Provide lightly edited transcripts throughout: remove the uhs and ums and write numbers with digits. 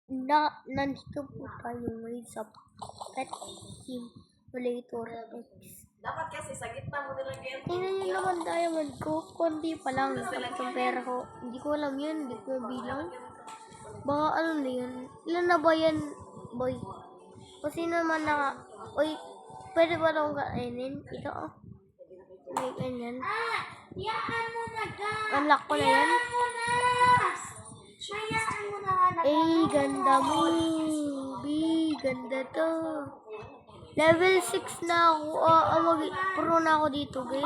Nandito po tayo ngayon sa Pet Simulator X. Dapat kasi sa gitna mo nilagyan. Tingnan nyo naman diamond ko. Konti pa lang. Nakapitong pera ko. Hindi ko alam yan. Hindi ko bilang. Baka ano na yan. Ilan na ba yan, boy? Kasi naman Uy, pwede ba lang kainin? Ito oh. May ganyan. Yaan mo na ga! Unlock ko na yan. Hayaan mo na nga. Ganda mo. Ganda to. Level 6 na ako. Pro na ako dito, guys.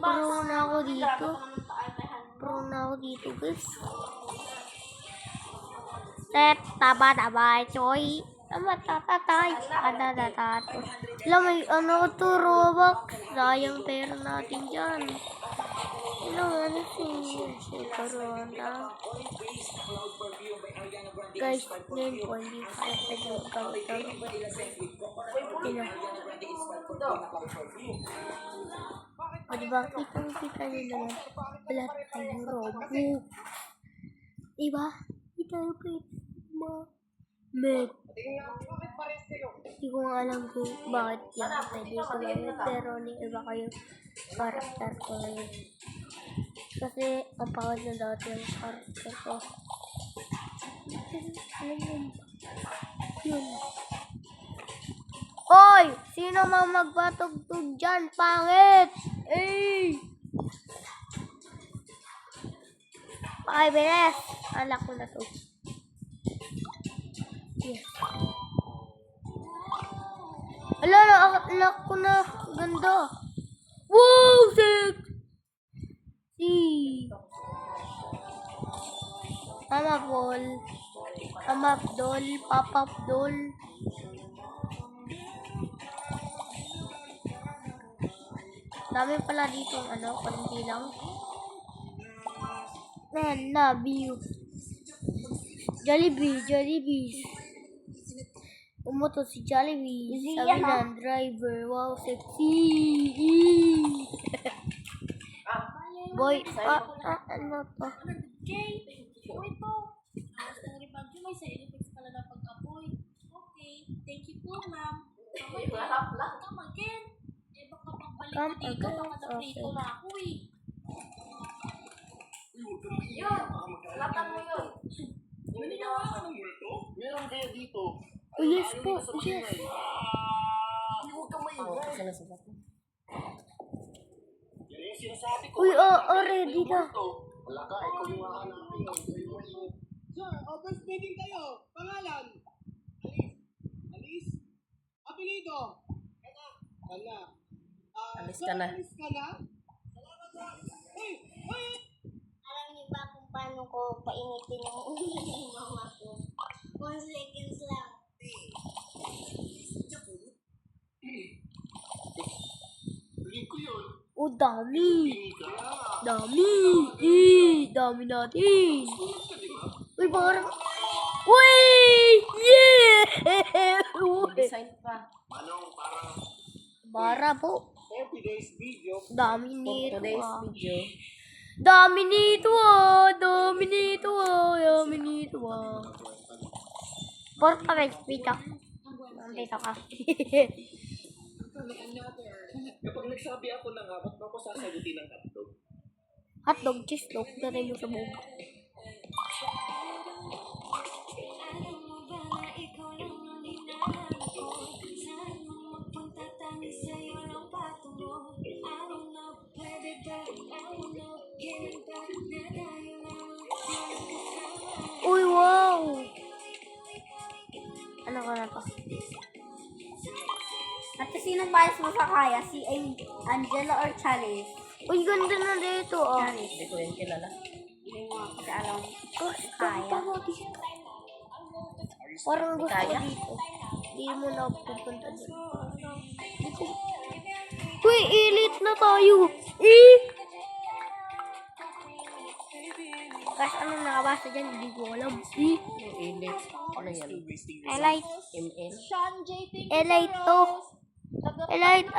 Pro na ako dito. Pro na ako dito, guys. Tep, taba, choy. Tatatay. Adadatato. Alam, may ano to, Robux. Sayang pera natin dyan. Ano Corona. Guys, ngayon po, hindi ko pwede magkakagawin. O diba, kita nyo naman. Wala tayong Robux. Diba? Kita nyo po Med. Hindi ko nga alam kung bakit yan pwede ko ngayon. Pero ni iba kayo karakter ko ngayon. Kasi ang pangit na dati yung karakter ko. Yun. Hoy! Sino mang magpatugtog dyan? Pangit! Eh! Okay, beres. Alak ko na to. Yes. Ala, alak ko na. Ganda. Wow! Sick! Amap papap doll. Dami pala dito konti lang. Love you. Jollibee. Umuto si Jollibee. Sabi ng driver, wow, sexy. Boy, ano to? Ito. May side effects pala na pag-apoy. Okay. Thank you po, ma'am. Come again. Baka pagbalik ko dito, baka na-prito na ako eh. Yun! Latan mo yun! Hindi na ako ng multo? Meron kayo dito. Oh, yes po. Yes. Huwag ka maingay. Yan yung sinasabi ko. Uy, ready na. Wala ka, ikaw yung hahanapin. Sir, first meeting kayo. Pangalan? Alice? Apelido? Kana. Alis ka na. Alis ka na? Salamat na. Uy! Alam niyo ba kung paano ko painitin yung ulo ng mama ko? 1 seconds lang. Bigyan ko yun. Oh, dami. Hindi ka. Dami. Dami natin. Uy, parang... Uy! Yeah! Design pa. Manong, para Bara po. today's video. Dami nito Today's ah. video. Dami nito ah. Dami nito ah. Porta guys, pita. Nandito ka. Kapag nagsabi ako ng ba't ba ako sasagutin ng hotdog? Hotdog, cheese dog. Daray mo sa buong. Uy, wow! Ano ka na to? At sinong bias mo sa kaya? Si Angela or Chalice? Uy, ganda na dito oh. Hindi ko yung kilala. Hindi mo kasi alam. Kaya. Parang gusto ko Kaya? dito. Hindi mo na pupunta dito. Uy, elite na tayo. Kasi ano nakabasa dyan, hindi ko alam. Yung elite. Ano yan? Elite. ML? Sean J. Thank you Elite for to. Rose. Elite,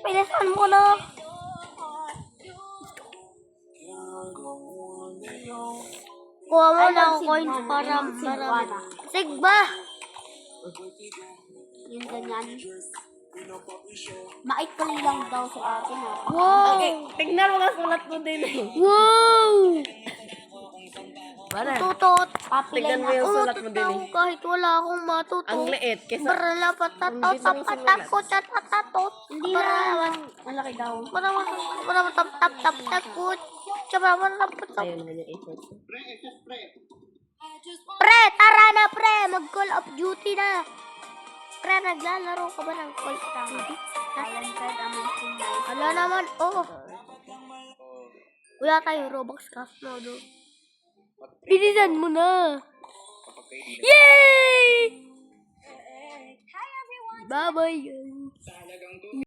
Pilisan mo na. Kuha mo I na love ako coins Sigma. para I love Sigma. Sigma! Yung ganyan. Maikli lang daw sa akin ha. Wow! Okay, tignan mo ka sulat mo din eh. Wow! Para. Tutot! Papilay Tignan mo na. yung sulat mo din Umatutok eh. kahit wala akong matuto. Ang liit. Kesa, Barala patatot, Hindi mo yung patakot, tatatot. Hindi na. Malaki daw. Takot. Tsaka ayun naman yung effort. Pre, SS pre. Pre, tara na pre! Mag-Call of Duty na! Pre, naglalaro ka ba ng Call of Duty? Talented, amazing, nice. Wala naman, oo. Wala tayo, Roblox cast mode. Bilisan mo na! Yay! Bye-bye! Sa halagang